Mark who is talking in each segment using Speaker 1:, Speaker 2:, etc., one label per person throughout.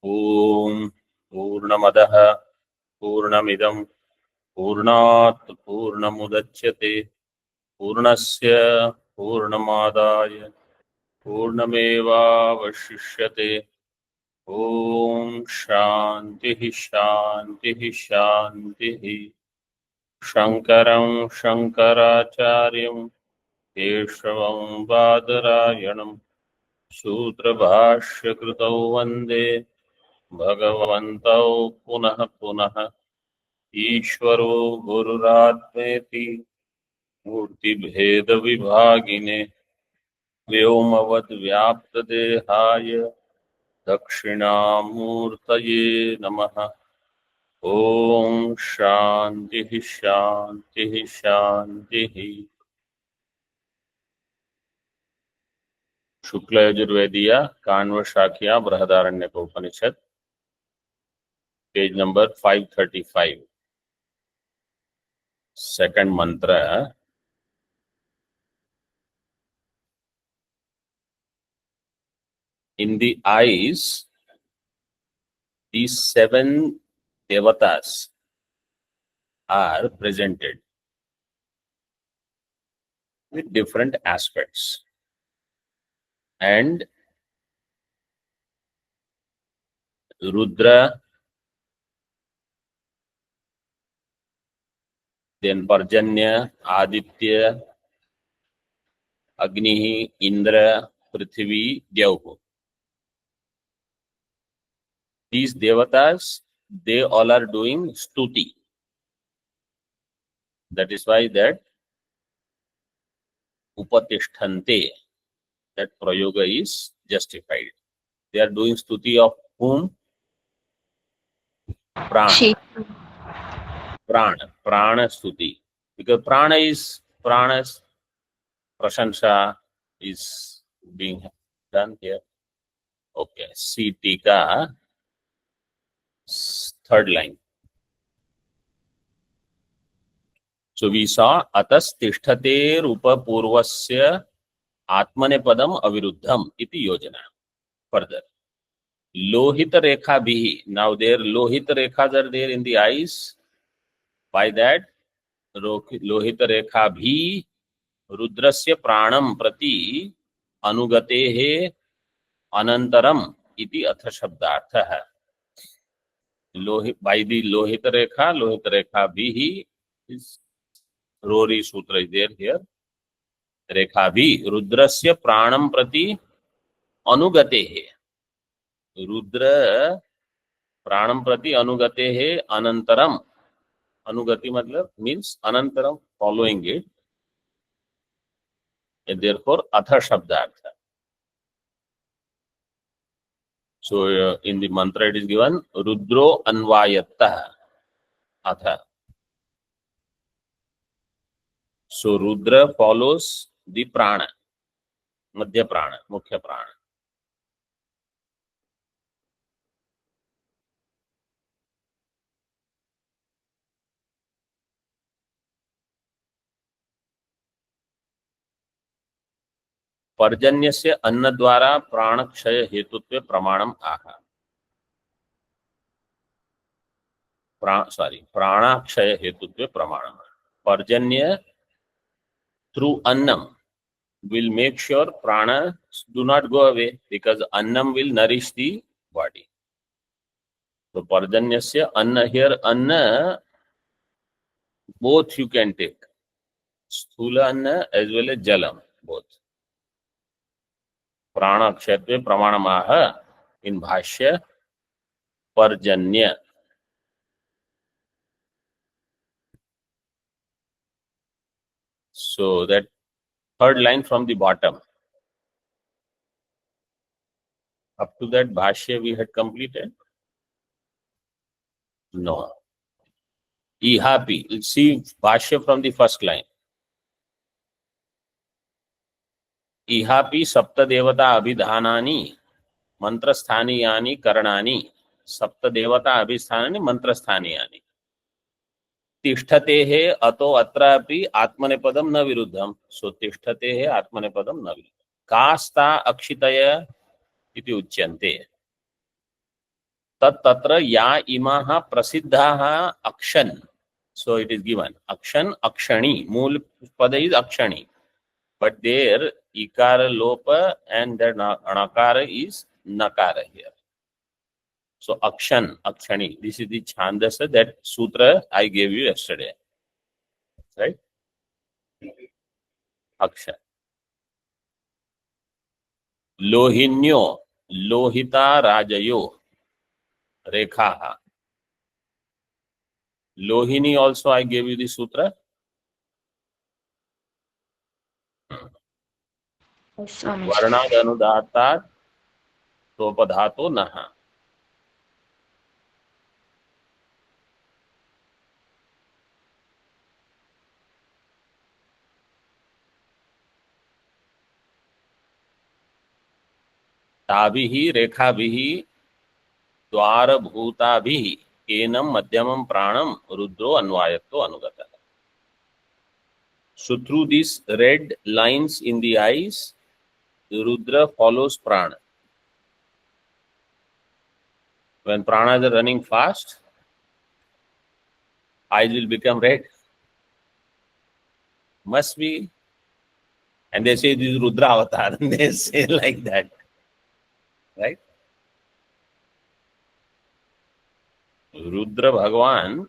Speaker 1: ओम पूर्णमदः पूर्णमिदं पूर्णात् पूर्णमुदच्यते पूर्णस्य पूर्णमादाय पूर्णमेवावशिष्यते। ओम शांति शांति शांति। शंकरं शंकराचार्यं केशवं बादरायणं सूत्रभाष्यकृतौ वन्दे भगवन्तौ पुनः पुनः। ईश्वरो गुरुरात्मेति मूर्तिभेदविभागिने व्योमवद्व्याप्तदेहाय दक्षिणामूर्तये नमः। ओम शांति शांति शांति। शुक्ल यजुर्वेदीय Kanva शाखिया Brihadaranyaka Upanishad page number 535 second मंत्र। In the eyes, these 7 devatas are presented with different aspects, and Rudra, then Parjanya, Aditya, Agni, Indra, Prithvi, Dyauh. These devatas, they all are doing stuti. That is why that upatishtante, that prayoga is justified. They are doing stuti of whom? Prana.
Speaker 2: She.
Speaker 1: Prana stuti. Because prana's prashansa is being done here. Okay. See Tika, third line. So we saw atas tishthate rupa purvasya atmanepadam aviruddham iti yojana. Further, lohita rekha bhi. Now there lohita rekhas are there in the eyes. By that lohita rekha bhi रुद्रस्य प्राणम प्रति अनुगतेः अनंतरम इति अथ शब्दार्थः। by the Lohit रेखा भी is Rory सूत्र is there here. रेखा भी रुद्रस्य प्राणम प्रति अनुगतेः, रुद्र प्राणम प्रति अनुगतेः अनंतरम. अनुगति मतलब means अनंतरम, following it, and therefore atha shabdartha. So in the mantra it is given Rudro Anvayattah Atha. So Rudra follows the prana, Madhya prana, Mukhya prana. पर्जन्य से अन्न द्वारा प्राण क्षय हेतुत्व प्रमाणम आह. प्राणाक्षय हेतुत्व प्रमाणम. पर्जन्य through annam will make sure prana do not go away, because annam will nourish the body. So parjanyasya anna, here anna both you can take, sthula anna as well as jalam, both. Prana kshatve pramanamaha in bhashya parjanya. So that third line from the bottom, up to that bhashya we had completed. No. Ihapi. See bhashya from the first line. इहापि सप्त देवता अभिधानानि मंत्रस्थानीयानि करणानि. सप्त देवता अभिस्थानानि मंत्रस्थानीयानि. तिष्ठतेः अतो अत्रापि आत्मनेपदम न विरुद्धम. सो तिष्ठतेः आत्मनेपदम न विरुद्धम. कास्ता अक्षितय इति उच्यन्ते. तत्र या इमाः प्रसिद्धाः अक्षन्. So it is given akshan akshani. Mool pada is akshani, but there ikara lopa and the anakara is nakara here. So akshan akshani. This is the chandasa, that sutra I gave you yesterday, right? Akshan. Lohinyo lohita rajayo rekha. Lohini also I gave you the sutra.
Speaker 2: Yes, Swamiji.
Speaker 1: Varnad anudatat topadato naha. ताभिः रेखाभिः द्वारभूताभिः एनम मध्यमम प्राणम रुद्रो अन्वायत्तो अनुगतः. So through these red lines in the eyes, Rudra follows prana. When pranas are running fast, eyes will become red. Must be. And they say this is Rudra avatar. And they say like that. Right? Rudra Bhagavan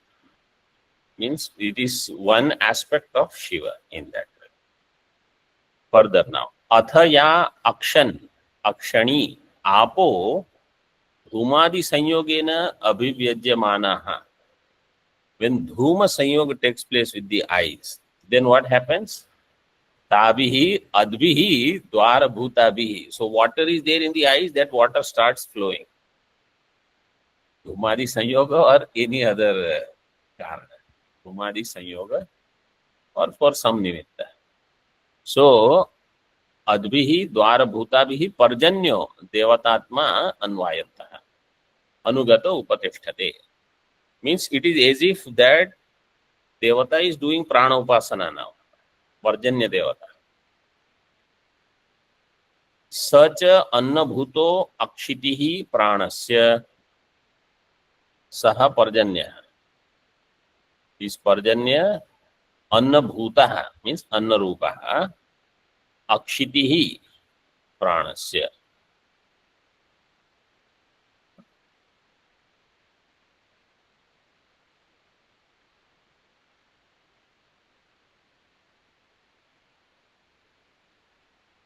Speaker 1: means it is one aspect of Shiva in that way. Further now. Athaya akshan, akshani, apo, dhumadi sanyogena abhivyajyamanaha. When dhuma sanyog takes place with the eyes, then what happens? Tabihi, adbihi, dwara bhutabihi. So water is there in the eyes, that water starts flowing. Dhumadi sanyoga or any other karana. Dhumadi sanyoga or for some nimitta. So, adbihi, dwara bhutabihi, parjanyo, devatatma anvayataha. Anugato upatishthate. Means it is as if that devata is doing prana upasana now. Parjanya devata. Such annabhuto akshitihi pranasya saha parjanya. Is parjanya annabhuta means annarupa akshitihi pranasya.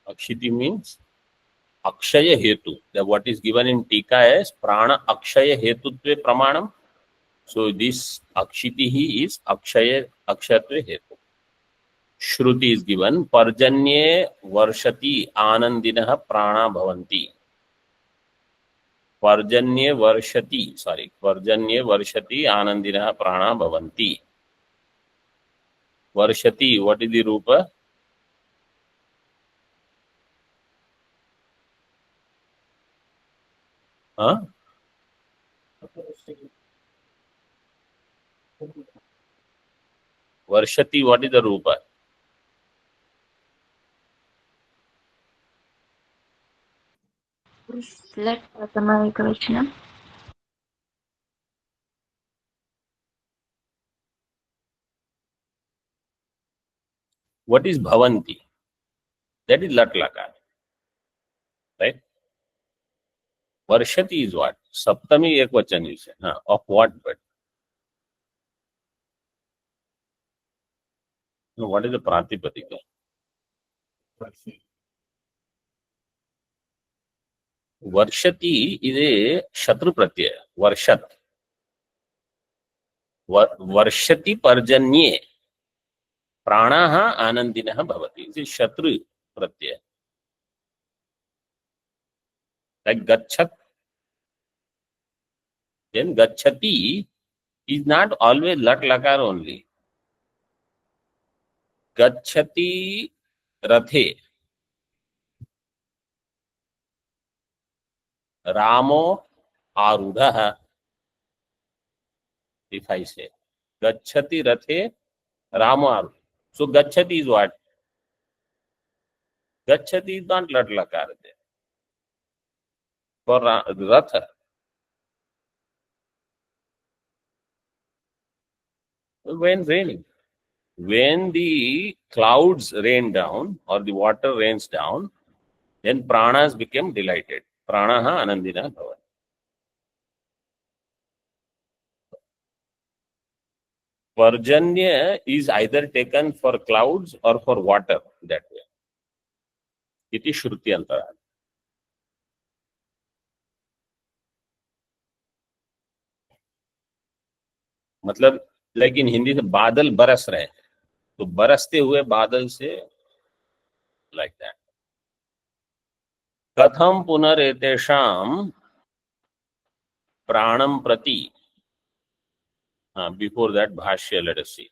Speaker 1: Akshiti means akshaya hetu. The what is given in Tika as prana akshaya hetutve pramanam. So this akshitihi is akshaya akshatve hetu. Shruti is given parjanye varshati anandinah prana bhavanti. Parjanye varshati anandinah prana bhavanti. Varshati, what is the rupa? Huh? Varshati, what is the rupa?
Speaker 2: Let Pratama Ekavachanam.
Speaker 1: What is bhavanti? That is lat lakar. Right? Varshati is what? Saptami ekvachan is. Of what but? No, what is the pratipadika? Varshati is a shatru pratyaya. Varshat. Varshati parjanye. Pranaha anandinah bhavati. It is shatru pratyaya. Like gachat. Then gachati is not always lat lakar only. Gachati rathe. Ramo arudha. If I say gachati rathe Ramo arudha. So gachati is what? Gachati is not lat lakar there. For ratha. When raining. When the clouds rain down or the water rains down, then pranas become delighted. Pranaha anandina bhavat. Parjanya is either taken for clouds or for water that way. Iti Shruti Antara. मतलब like in Hindi से बादल बरस रहे हैं, तो बरसते हुए बादल से लाइक दैट. कथम पुनरेतेषाम प्राणम प्रति. बिफोर दैट भाष्य लेट अस सी.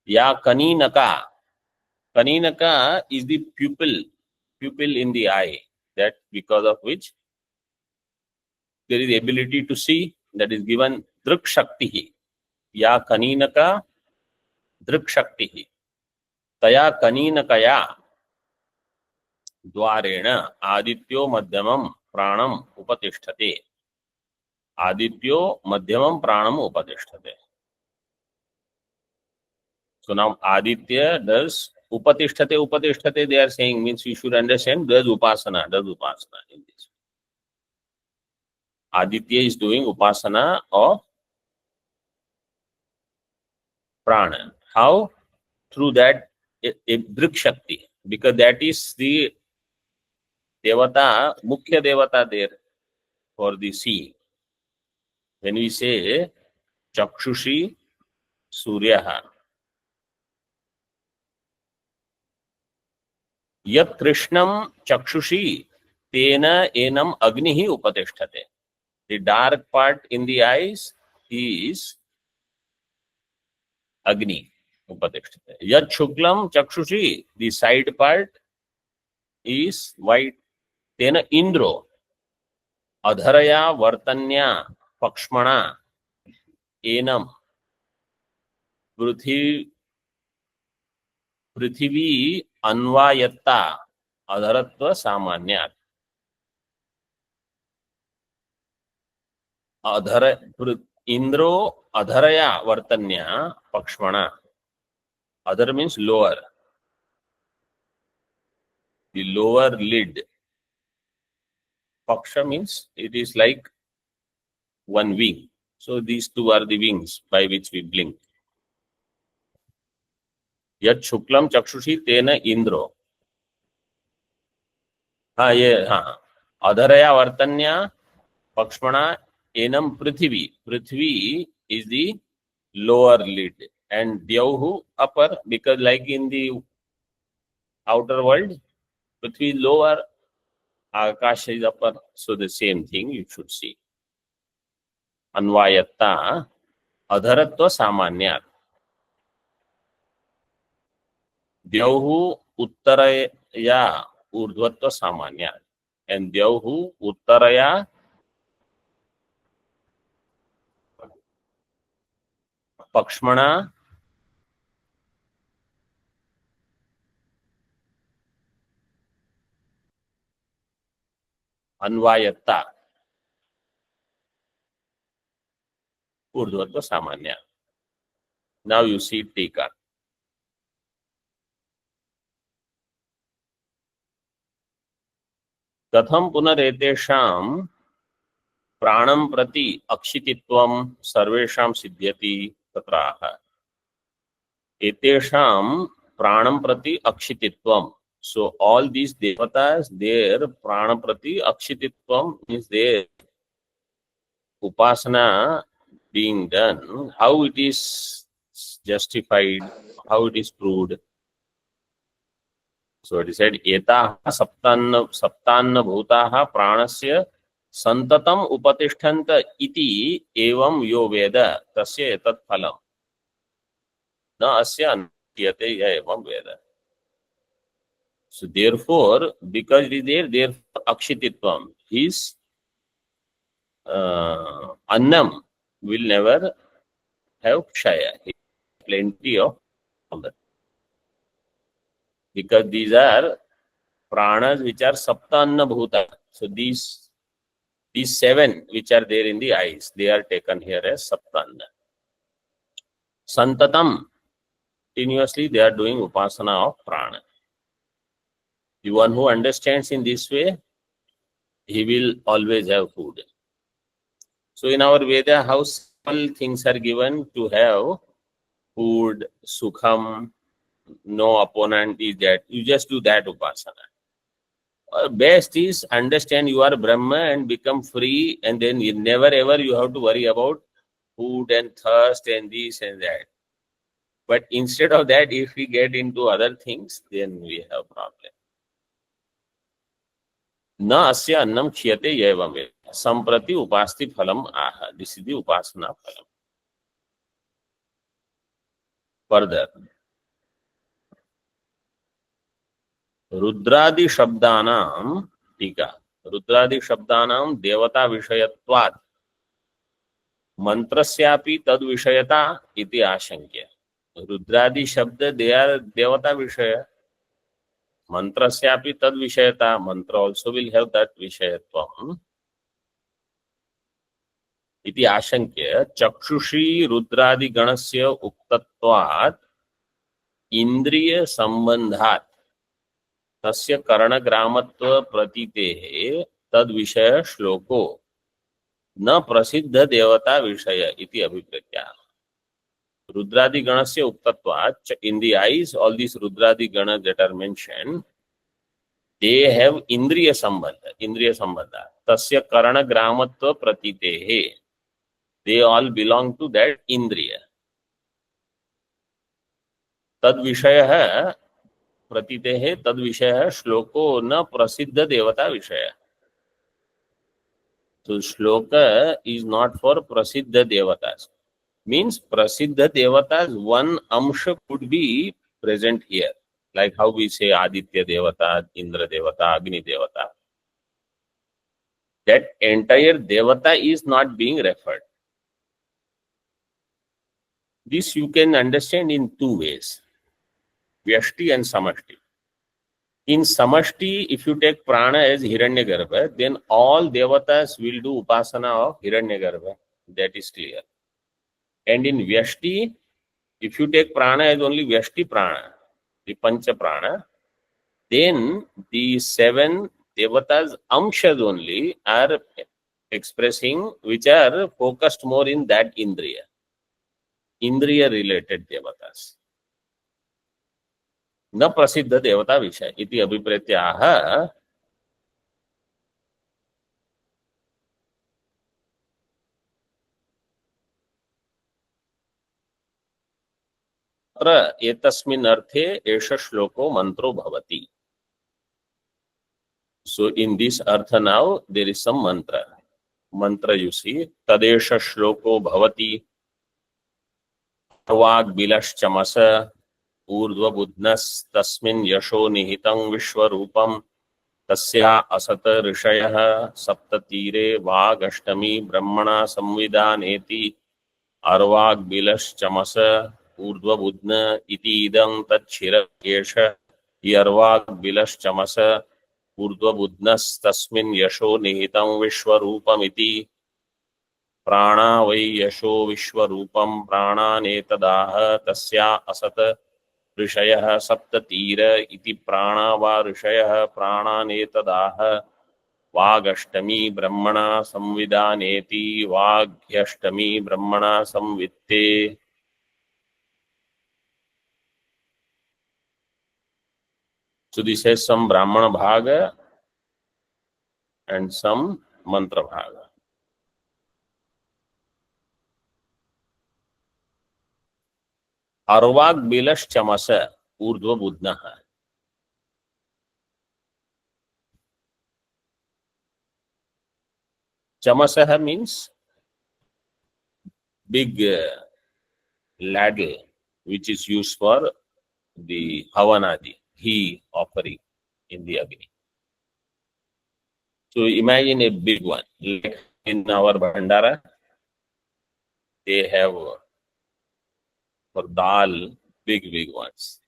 Speaker 1: या कनीनका. Kaninaka is the pupil in the eye, that because of which there is ability to see, that is given drik shakti. Ya kaninaka drik shakti. Taya kaninakaya द्वारेण आदित्यो Madhyamam प्राणम उपतिष्ठते. आदित्यो Madhyamam प्राणम उपतिष्ठते. So now Aditya does upatishthate. Upatishthate, they are saying, means you should understand, does upasana in this. Aditya is doing upasana of prana. How? Through that drik shakti, because that is the devata, mukhya devata there for the seeing. When we say chakshushi suryaha, yat krishnam chakshushi tena enam agnihi upatishthate. The dark part in the eyes is Agni Upadishthate. Yat Shuklam Chakshushi, the side part is white. Tena Indro Adharaya Vartanya Pakshmana Enam Prithvi Anvayatta Adharatva Samanyat. Indro Adharaya Vartanya Pakshmana. Adhar means lower. The lower lid. Paksha means it is like one wing. So these two are the wings by which we blink. Yat Shuklam Chakshushi Tena Indro. Adharaya Vartanya Pakshmana Enam Prithvi. Prithvi is the lower lid and Dyauhu upper, because like in the outer world, Prithvi lower, Akash is upper. So the same thing you should see. Anvayatta Adharatva Samanyat. Dyauhu Uttaraya Urdhvatva Samanyat. And Dyauhu Uttaraya Pakshmana Anvayatta Urdhvatva Samanya. Now you see Tika. Katham punaretesham pranam prati akshititvam sarvesham siddhyati tatraha. Etesham pranam prati akshititvam. So all these devatas, their pranam prati akshititvam means their upasana being done, how it is justified, how it is proved. So it is said, Etaha saptanna bhutaha pranasya santatam upatishtanta iti evam yo veda tasya etat phalam. Na asya antyate ya evam veda. So therefore, because it is there, therefore akshititvam, his annam will never have kshaya. Plenty of that. Because these are pranas which are saptanna bhuta. So these seven which are there in the eyes, they are taken here as saptanna. Santatam, continuously they are doing upasana of prana. The one who understands in this way, he will always have food. So in our Veda, how simple things are given to have food, sukham, no opponent is that. You just do that upasana. Best is understand you are Brahma and become free, and then you never ever you have to worry about food and thirst and this and that. But instead of that, if we get into other things, then we have problem. न अस्य अन्नम क्षीयते एवं संप्रति उपास्ति फलम आह. This is the upasana phalam. Further, रुद्रादि शब्दानां टीका. रुद्रादि शब्दानां देवता विषयत्वात् मंत्रस्यापि तद विषयता इति आशंक्य. रुद्रादि शब्द they are देवता विषय. मंत्रस्यापि तद विषयता. मंत्र also will have that विषयत्वम् इति आशंक्य चक्षुषी रुद्रादि गणस्य उक्तत्वात् इंद्रिय संबंधात् तस्य करणग्रामत्व प्रतीतेः तद विषय श्लोको न प्रसिद्ध देवता विषय इति अभिप्रेत्या. रुद्रादि गणस्य उक्तत्वात्, in the eyes all these रुद्रादि गण that are mentioned, they have इंद्रिय संबंध. तस्य करणग्रामत्व प्रतीतेः, they all belong to that इंद्रिय. तद विषयः प्रतीतेः तद विषयः श्लोको न प्रसिद्ध देवता विषय. So shloka is not for prasiddha devatas. Means prasiddha devatas, one amsha could be present here. Like how we say Aditya Devata, Indra Devata, Agni Devata. That entire Devata is not being referred. This you can understand in two ways. Vyashti and Samashti. In Samashti, if you take prana as Hiranyagarbha, then all devatas will do upasana of Hiranyagarbha. That is clear. And in Vyashti, if you take prana as only Vyashti prana, the Pancha prana, then the 7 devatas amshas only are expressing, which are focused more in that Indriya. Indriya related devatas. न प्रसिद्ध देवता विषय इति अभिप्रेत्याह. अत्र एतस्मिन् अर्थे एष श्लोको मंत्रो भवति. So in this artha now there is some mantra you see. Tadesha shloko bhavati vag bilaschamasa ऊर्ध्व बुद्धनस तस्मिन् यशो निहितं विश्वरूपं तस्या असत ऋषयः सप्ततीरे वागष्टमी ब्रह्मणा संविदानेति अर्वाग् बिलश्चमस ऊर्ध्व बुद्धन इति इदं तच्छिर एष यर्वाग् बिलश्चमस ऊर्ध्व बुद्धनस तस्मिन् यशो निहितं विश्वरूपमिति प्राणा वै यशो विश्वरूपं प्राणानेतदाह तस्या असत ऋषयः सप्ततीर इति प्राणा वा ऋषयः प्राणानेतदाह वागष्टमी ब्रह्मणा संविदानेति वाग्यष्टमी ब्रह्मणा संवित्ते. So this is some Brahmana bhaga and some mantra bhaga. अर्वाग बिलश चमस ऊर्ध्व बुद्धन. चमसः means big ladle which is used for the havanadi, ghee offering in the Agni. So imagine a big one, like in our Bhandara, they have for dal, big ones.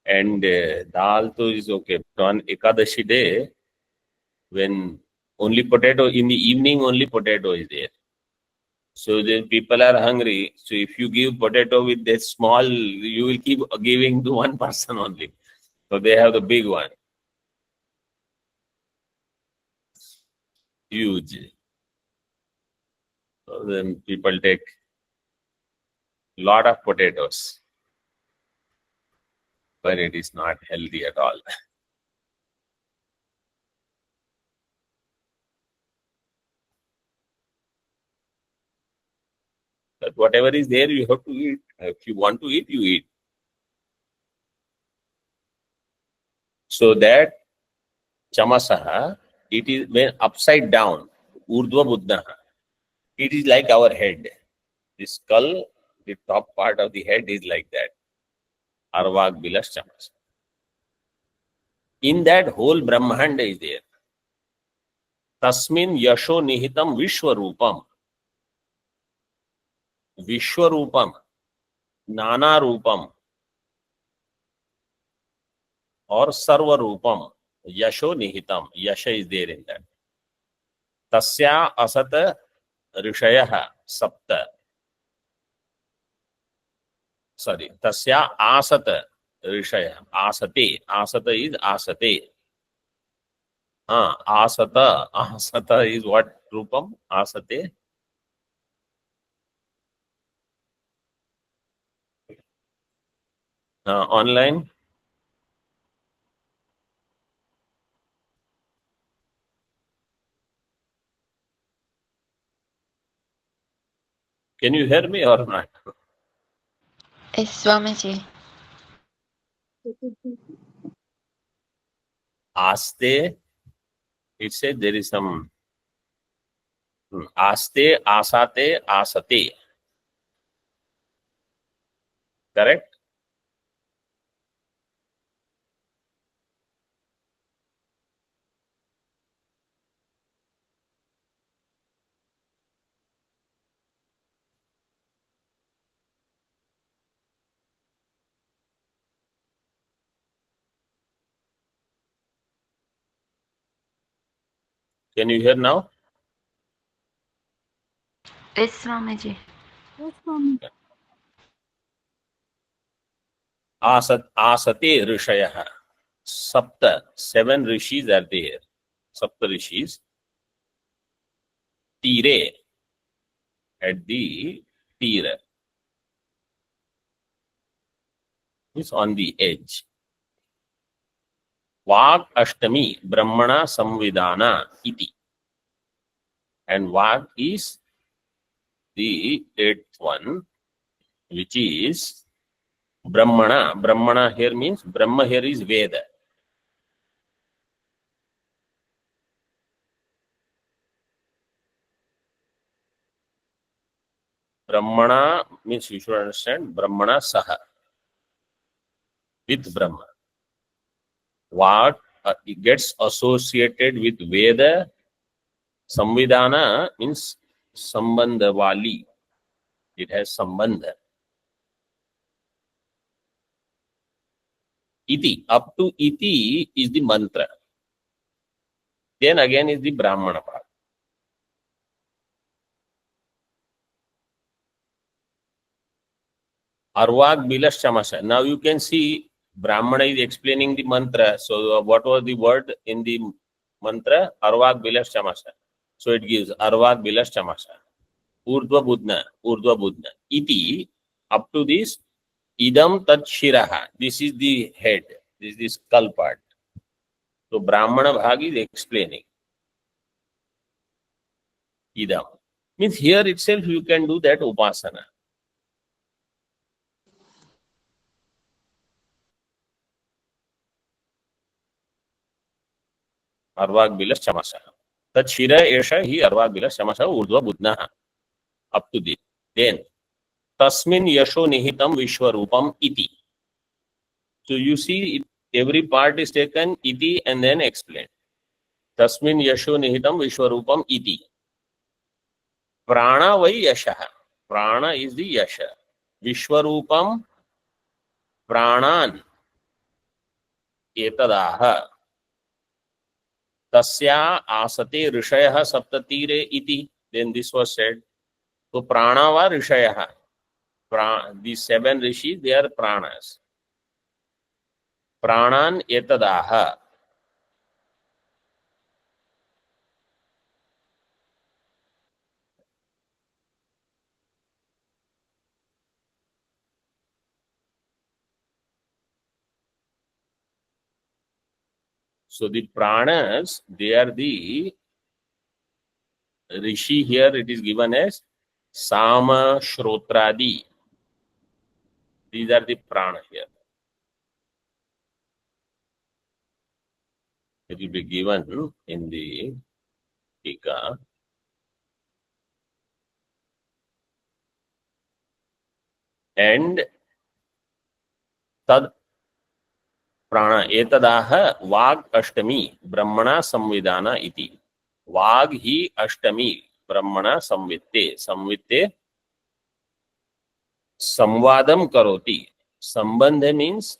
Speaker 1: And dal to is okay. But on Ekadashi day, when only potato, in the evening only potato is there. So the people are hungry. So if you give potato with this small, you will keep giving to one person only. So they have the big one. Huge. So then people take lot of potatoes, but it is not healthy at all. But whatever is there, you have to eat. If you want to eat, you eat. So that chamasaha, it is when upside down, urdhva buddha. It is like our head. The skull, the top part of the head is like that. Arvag bilas chamasa. In that whole Brahmanda is there. Tasmin yasho nihitam vishwarupam. Vishwarupam, Nana Rupam, or Sarva Rupam. Yasho nihitam. Yasha is there in that. Tasya asata rishayaha sapta. Sorry. Tasya asata rishaya. Asate. Asata is asate. Asata. Asata is what Rupam? Asate. Online. Can you hear me or not?
Speaker 2: Yes, Swamiji.
Speaker 1: Aste. It said there is some Aste, asate, asate. Correct? Can you hear now?
Speaker 2: Yes, Swamiji.
Speaker 1: Asate rishayah. Sapta, 7 rishis are there. Sapta rishis. Tire, at the tira. Is on the edge. Vag Ashtami, Brahmana Samvidana iti. And Vag is the 8th one, which is Brahmana. Brahmana here means Brahma here is Veda. Brahmana means you should understand Brahmana Saha. With Brahma. What it gets associated with Veda, Samvidana means Sambandha Vali. It has Sambandha. Iti, up to Iti is the mantra. Then again is the Brahmana part. Arvag Bilas Chamasha. Now you can see Brahmana is explaining the mantra. So what was the word in the mantra? Arvag Bilas Chamasha. So it gives Arvag Bilas Chamasha. Urdhva Budna. Iti, up to this, Idam Tat Shiraha. This is the head. This is the skull part. So Brahmana Bhag is explaining. Idam. Means here itself you can do that upasana. Arvag Bilas Chamasa. Tat Shira Esha hi Arvag Bilas Chamasa Urdhva Budna. Up to this. Then Tasmin Yasho Nihitam Vishwarupam Iti. So you see every part is taken iti and then explained. Tasmin Yasho Nihitam Vishwarupam iti. Prana vai yashaha. Prana is the yasha. Vishwarupam pranan etadaha. Tasya asate rishayah saptatire iti. Then this was said. तो प्राणा वा ऋषयः, the seven rishis, they are pranas. प्राणान एतदाह. So the pranas, they are the rishi. Here it is given as Sama, Shrotradi. These are the prana here. It will be given in the Tika. And tad prana etadaह वाग अष्टमी ब्रह्मणा संविधाना इति. वाग ही अष्टमी ब्रह्मणा संवित्ते. संवित्ते संवादम करोति. संबंध means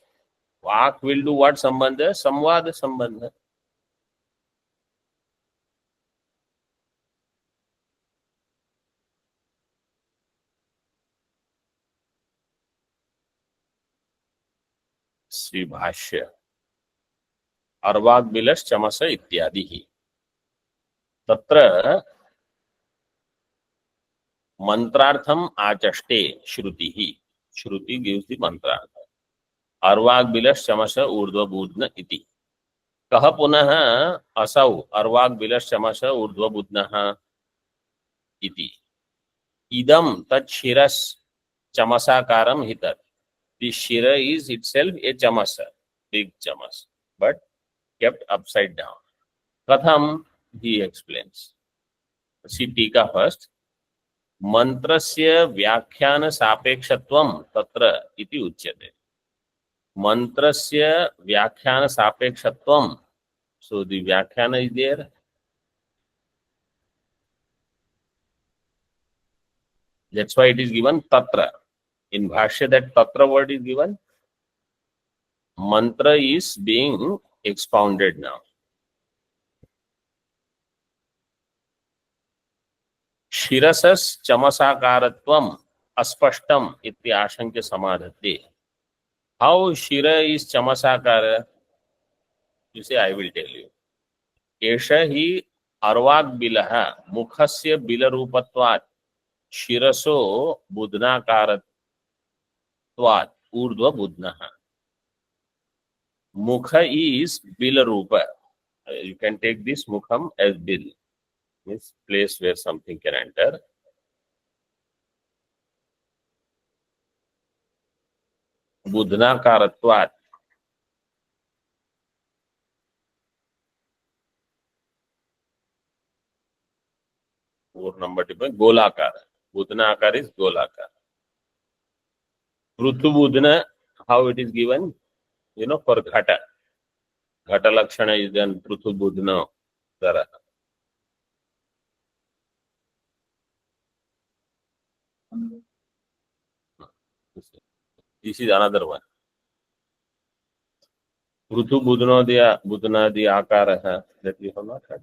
Speaker 1: walk will do what संबंध? संवाद संबंध. श्री भाष्य. अर्वाग बिलस चमस इत्यादि ही. तत्र मंत्रार्थम आचष्टे श्रुति ही. श्रुति गिव्स द मंत्रार्थ. अर्वाग बिलस चमस ऊर्ध्वबुध्न इति. कह पुनः असौ अर्वाग बिलस चमस ऊर्ध्वबुध्नः इति. इदम तच्छिरस चमसाकारम हि तत्. The shira is itself a chamasa, big chamas, but kept upside down. Katham, he explains. See टीका first. मंत्रस्य व्याख्यान सापेक्षत्वम तत्र इति उच्यते. मंत्रस्य व्याख्यान सापेक्षत्वम. So the व्याख्यान is there. That's why it is given tatra. In Bhashya, that tatra word is given. Mantra is being expounded now. Shirasas chamasakaratvam aspashtam iti ashankya samadhate. How Shira is chamasakara? You say, I will tell you. Esha hi arvag bilaha mukhasya bilarupatvat shiraso budnakarat ऊर्ध्व बुध्नः. Mukha is bila rupa. You can take this mukham as bil, means place where something can enter. Budhnakaratvat. Or number different. Golakar. Budhnakar is golakar. Pruthu how it is given? You know, for Ghata. Ghata Lakshana is then Pruthu Budhna Dara. This is another one. Pruthu Budhna the Akara that we have not had.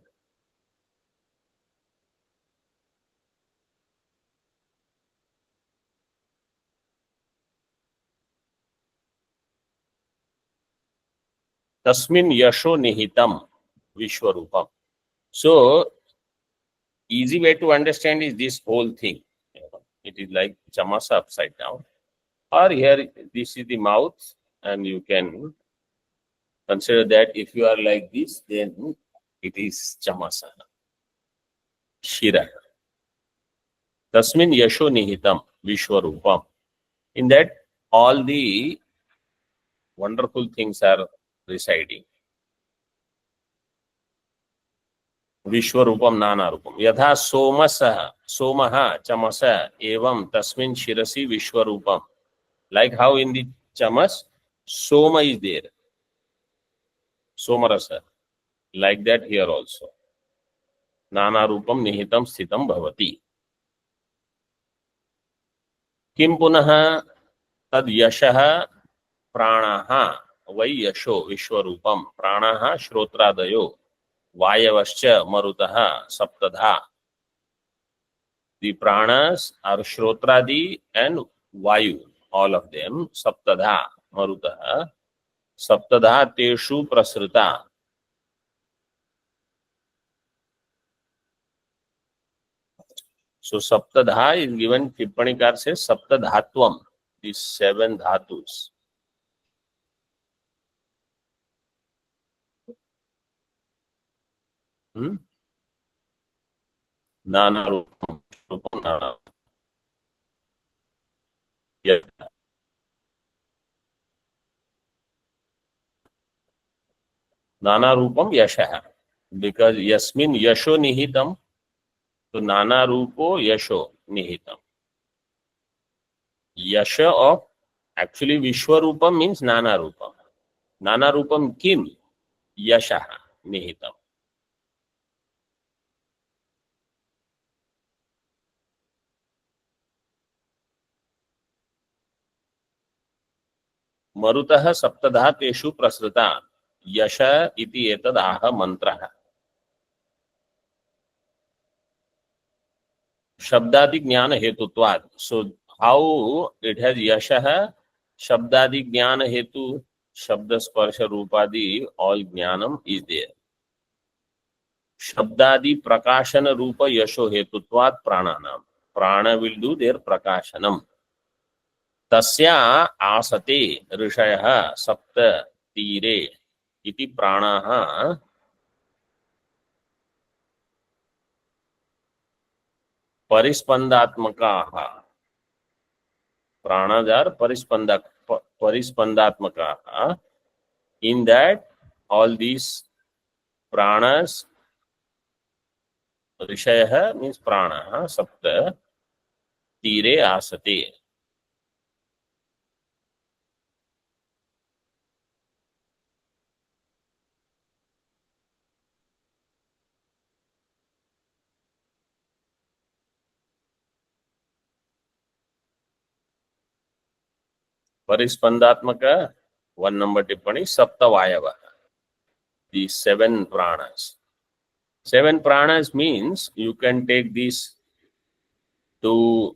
Speaker 1: Tasmin yasho nihitam vishwarupam. So, easy way to understand is this whole thing. It is like chamasa upside down. Or here, this is the mouth, and you can consider that if you are like this, then it is chamasa. Shira. Tasmin yasho nihitam vishwarupam. In that, all the wonderful things are residing. Vishwarupam Nanarupam. Yatha Somaha Chamasa Evam Tasmin Shirasi Vishwarupam. Like how in the Chamas, Soma is there. Somarasa. Like that here also. Nanarupam Nihitam Sthitam Bhavati. Kim Punaha Tad Yashaha Pranaha Vai Yasho Vishwarupam Pranaha Shrotradayo Vayavascha Marutaha Saptadha. The pranas are Shrotradi and Vayu, all of them. Saptadha, Marutah. Saptadha teshu prasrita. So Saptadha is given, Tippanikar says Saptadhatvam, these 7 dhatus. Nana Rupam, Nana. Yeah. Nana Rupam Yashaha. Because Yasmin Yasho Nihitam, so Nana Rupo Yasho Nihitam. Yasha of actually Vishwarupam means Nana Rupam. Nana Rupam Kim Yashaha Nihitam. मरुतः सप्तधा तेषु प्रसृता यश इति एतदाह मंत्रः. शब्दादि ज्ञान हेतुत्वात्. So how it has yashah, शब्दादि ज्ञान हेतु, शब्द स्पर्श रूपादि, all ज्ञानम is there. शब्दादि प्रकाशन रूप यशो हेतुत्वात् प्राणानाम. प्राण will do their प्रकाशनम. तस्या आसते ऋषयः सप्त तीरे इति प्राणाः परिस्पंदात्मकाः. प्राणाः are परिस्पंदात्मकाः. In that all these pranas, ऋषयः means प्राणाः, सप्त तीरे आसते. परिस्पंदात्मक 1 number टिप्पणी सप्तवायव. The 7 pranas. 7 pranas means you can take these to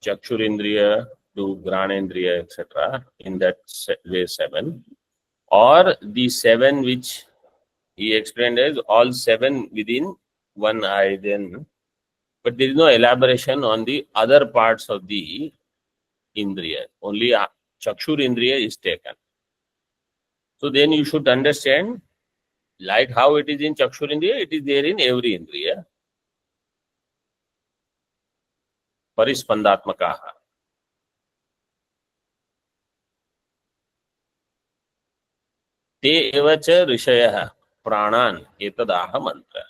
Speaker 1: Chakshurindriya, to Granendriya, etc. in that way 7. Or the 7 which he explained as all 7 within one eye then. But there is no elaboration on the other parts of the Indriya. Only Chakshurindriya is taken. So then you should understand, like how it is in Chakshurindriya, it is there in every Indriya. Parispandatmakaha. Te eva cha rishayah pranan etadaha mantra.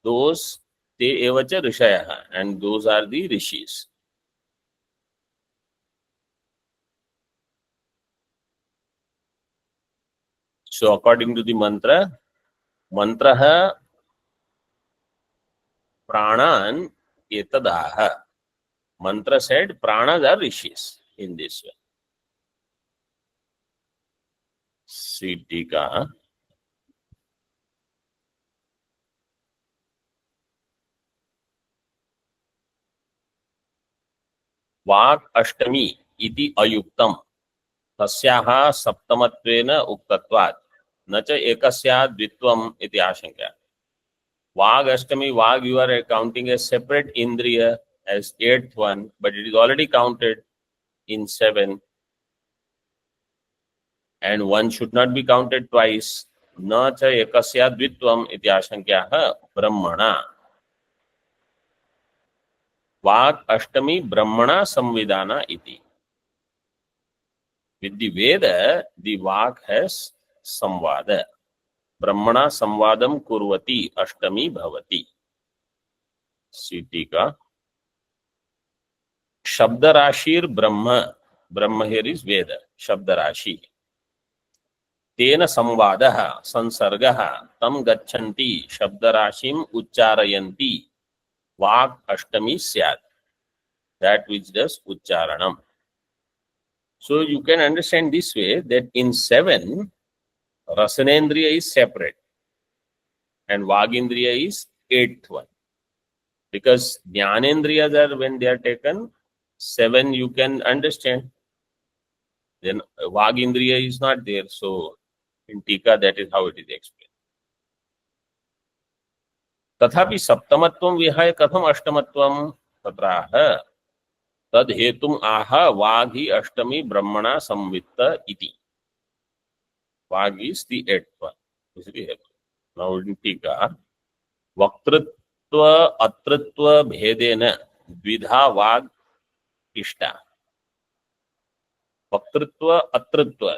Speaker 1: Those te eva cha rishayah, and those are the rishis. So according to the mantra, mantraha pranan etadaha. Mantra said pranas are rishis in this way. Siddhika. वाक् अष्टमी इति अयुक्तम तस्याः सप्तमत्वेन उक्तत्वात् न च एकस्याः द्वित्वम् इति आशंका. वाग् अष्टमी, वाग् you are counting a separate indriya as 8th one, but it is already counted in 7, and one should not be counted twice. न च एकस्याः द्वित्वम् इति आशंक्याः ब्रह्मणा. वाक् अष्टमी ब्रह्मणा संविधाना इति. With the Veda, the Vak has samvada. Brahmana samvadam kurvati ashtami bhavati. Siddhika. Shabdarashir Brahma. Brahma here is Veda. Shabdarashi. Tena samvadaha sansargaha tam gachanti shabdarashim ucharayanti. Vak ashtami syat. That which does ucharanam. So you can understand this way that in 7, Rasanendriya is separate and Vagindriya is eighth one. Because Jnanendriyas are, when they are taken, 7 you can understand. Then Vagindriya is not there. So in Tika, that is how it is explained. तथापि सप्तमत्वं विहाय कथम अष्टमत्वं तत्राह तद हेतुम आह वाघ ही अष्टमी ब्रह्मणा संवित्त इति. वाघ is the eighth one. इसलिए now in टीका वक्तृत्व अतृत्व भेदेन द्विधा वाघ इष्टा. वक्तृत्व अतृत्व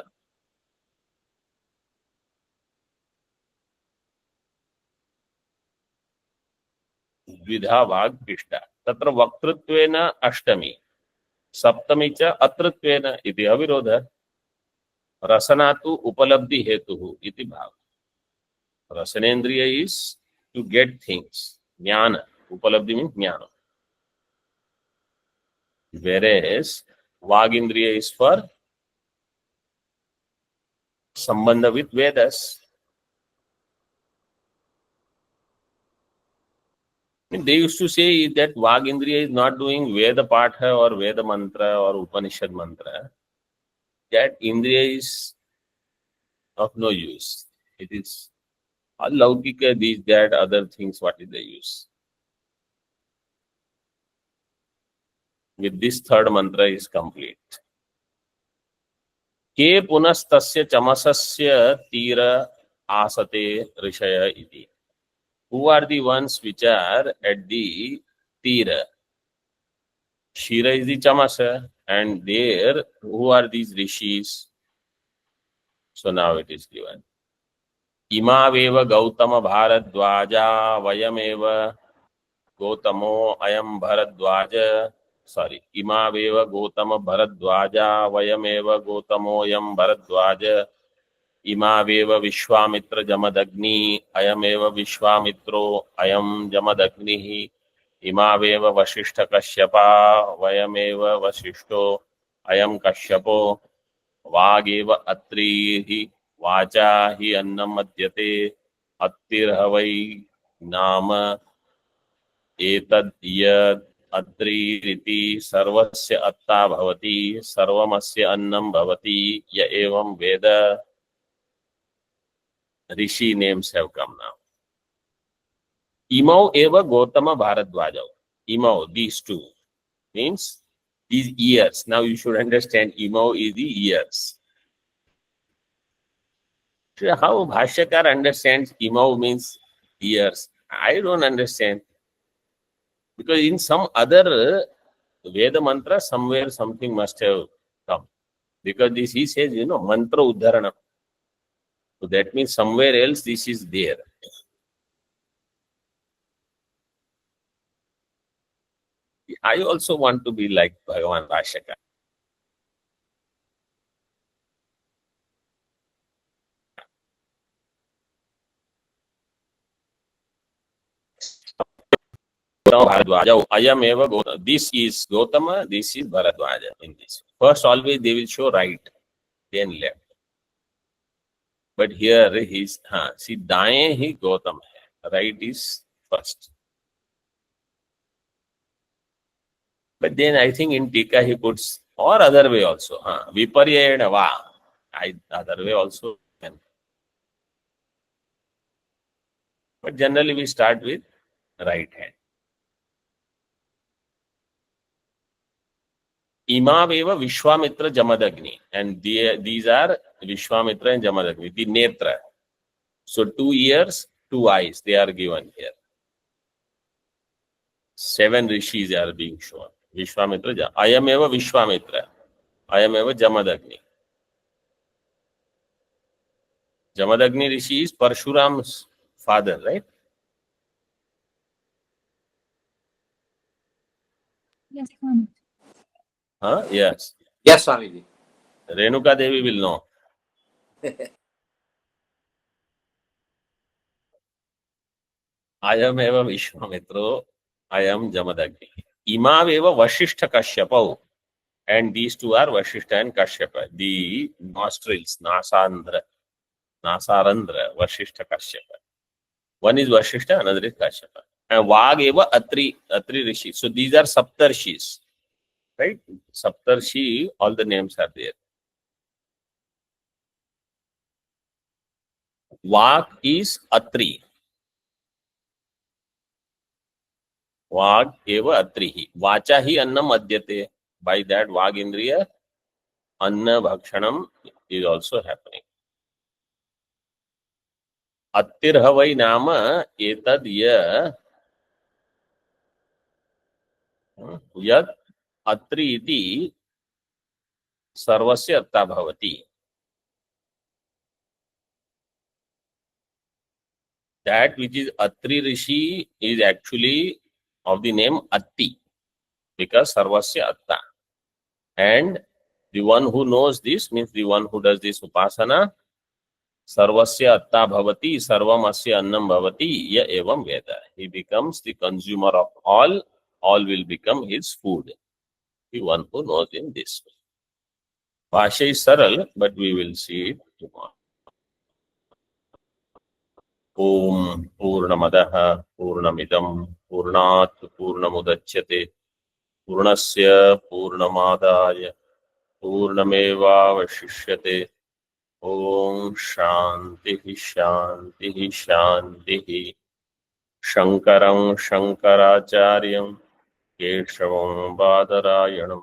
Speaker 1: द्विधा वाघ इष्टा. तत्र वक्तृत्वेन अष्टमी सप्तमी च अतृत्वेन इति अविरोधः. रसना तु उपलब्धि हेतुः इति भाव. रसनेन्द्रिय is to get things. Jnana. Upalabdhi means jnana. Whereas Vagindriya is for sambandha with Vedas. They used to say that Vagindriya is not doing Veda Patha or Veda Mantra or Upanishad Mantra. That Indriya is of no use. It is alaukika, these, that, other things, what is the use? With this third mantra is complete. Ke punastasya chamasasya tira asate rishaya iti. Who are the ones which are at the tira? Shira is the chamasa, and there, who are these rishis? So now it is given. Imaveva Gautama Bharadwaja Vayameva Gautamo Ayam Bharadwaja. Sorry, Imaveva Gautama Bharadwaja Vayameva Gautamo Ayam Bharadwaja. Imaveva Vishwamitra Jamadagni Ayameva Vishwamitro Ayam Jamadagnihi. Imaveva Vashishta Kashyapa Vayameva Vashishto Ayam Kashyapo. Vageva Atrihi वाचा ही अन्नम मध्यते अत्तिर्हवै नाम एतद् यद् अत्रीरिति सर्वस्य अत्ता भवति सर्वमस्य अन्नम भवति य एवं वेद. ऋषि names have come now. Imau eva Gautama Bharadwajau. Imau, these two, means these years. Now you should understand Imau is the years. How Bhashyakar understands Imau means years? I don't understand. Because in some other Veda mantra, somewhere something must have come. Because this, he says, mantra uddharana. So that means somewhere else this is there. I also want to be like Bhagavan Bhashyakar. This is Gautama, this is Bharadwaja in this. First, always they will show right, then left. But here he's, see, daएं he Gautama hai, right is first. But then I think in Tika he puts, or other way also, Viparyayana va, other way also can. But generally we start with right hand. Imaveva Vishwamitra Jamadagni, and these are Vishwamitra and Jamadagni, the Netra. So 2 ears, 2 eyes, they are given here. 7 rishis are being shown. Vishwamitra, Ayameva Vishwamitra, Ayameva Jamadagni. Jamadagni Rishi is Parshuram's father, right?
Speaker 3: Yes.
Speaker 1: Yes.
Speaker 4: Yes, Swamiji.
Speaker 1: Renuka Devi will know. Ayam eva Vishwamitro, Ayam Jamadagni. Imav eva Vashishta Kashyapau. And these two are Vashishta and Kashyapa. The nostrils, Nasarandra, Vashishta Kashyapa. One is Vashishta, another is Kashyapa. And Vag eva Atri Rishi. So these are Saptarshis, right? Saptarshi, all the names are there. Vag is Atri. Vag eva Atrihi. Vacha hi annam adyate. By that Vag Indriya, Anna Bhakshanam is also happening. Attirhavai nama etad yad Atri iti सर्वस्य अत्ता भवति. That which is Atri Rishi is actually of the name Atti, because Sarvasya Atta. And the one who knows this means the one who does this upasana, Sarvasya Atta Bhavati, Sarvam Asya Annam Bhavati, Ya Evam Veda. He becomes the consumer of all will become his food. The one who knows in this way. Bhasha is saral, but we will see it tomorrow. ओम पूर्णमदः पूर्णमिदं पूर्णात् पूर्णमुदच्यते पूर्णस्य पूर्णमादाय पूर्णमेवावशिष्यते. ओम शांतिः शांतिः शांतिः. शंकरं शंकराचार्यं केशवं बादरायणं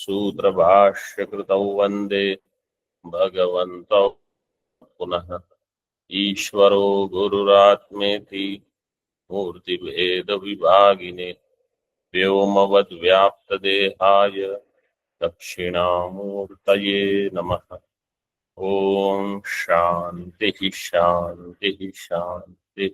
Speaker 1: सूत्रभाष्यकृतौ वन्दे भगवन्तौ पुनः. ईश्वरो गुरुरात्मेति मूर्तिभेद विभागिने व्योमवद्व्याप्तदेहाय दक्षिणामूर्तये नमः. ओम शांति शांति शांति.